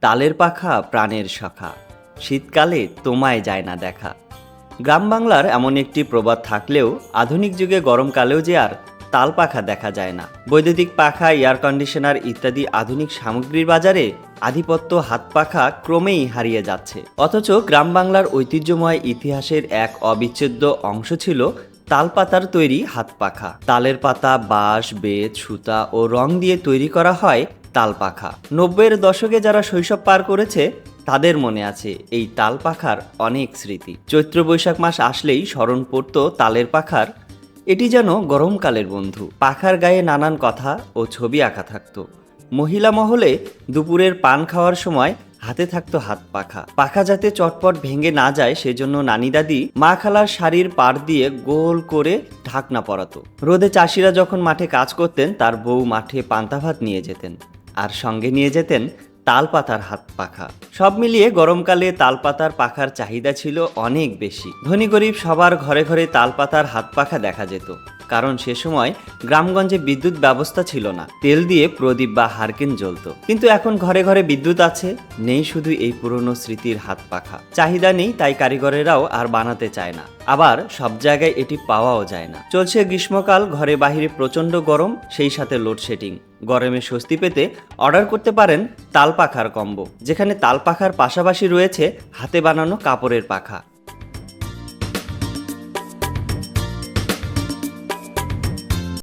তালের পাখা প্রাণের সখা, শীতকালে তোমায় যায় না দেখা। গ্রাম বাংলার এমন একটি প্রবাদ থাকলেও আধুনিক যুগে গরমকালেও যে আর তাল পাখা দেখা যায় না। বৈদ্যুতিক পাখা, এয়ার কন্ডিশনার ইত্যাদি আধুনিক সামগ্রীর বাজারে আধিপত্য হাত পাখা ক্রমেই হারিয়ে যাচ্ছে। অথচ গ্রাম বাংলার ঐতিহ্যময় ইতিহাসের এক অবিচ্ছেদ্য অংশ ছিল তালপাতার তৈরি হাত পাখা। তালের পাতা, বাঁশ, বেত, সুতা ও রং দিয়ে তৈরি করা হয় তাল পাখা। 90-এর দশকে যারা শৈশব পার করেছে তাদের মনে আছে এই তাল পাখার অনেক স্মৃতি। চৈত্র বৈশাখ মাস আসলেই স্মরণ পড়ত তালের পাখার। এটি যেন গরমকালের বন্ধু। পাখার গায়ে নানান কথা ও ছবি আঁকা থাকতো। মহিলা মহলে দুপুরের পান খাওয়ার সময় হাতে থাকতো হাত পাখা। পাখা যাতে চটপট ভেঙে না যায় সেজন্য নানি দাদি মা খালার শাড়ির পাড় দিয়ে গোল করে ঢাকনা পরাতো। রোদে চাষিরা যখন মাঠে কাজ করতেন তার বউ মাঠে পান্তা ভাত নিয়ে যেতেন, আর সঙ্গে নিয়ে যেতেন তালপাতার হাত পাখা। সব মিলিয়ে গরমকালে তালপাতার পাখার চাহিদা ছিল অনেক বেশি। ধনী গরিব সবার ঘরে ঘরে তালপাতার হাত পাখা দেখা যেত, কারণ সে সময় গ্রামগঞ্জে বিদ্যুৎ ব্যবস্থা ছিল না। তেল দিয়ে প্রদীপ বা হারকেন জ্বলত। কিন্তু এখন ঘরে ঘরে বিদ্যুৎ আছে, নেই শুধু এই পুরনো স্মৃতির হাত পাখা। চাহিদা নেই তাই কারিগরেরাও আর বানাতে চায় না, আবার সব জায়গায় এটি পাওয়াও যায় না। চলছে গ্রীষ্মকাল, ঘরে বাহিরে প্রচণ্ড গরম, সেই সাথে লোডশেডিং। গরমে স্বস্তি পেতে অর্ডার করতে পারেন তাল পাখার কম্বো, যেখানে তাল পাখার পাশাপাশি রয়েছে হাতে বানানো কাপড়ের পাখা।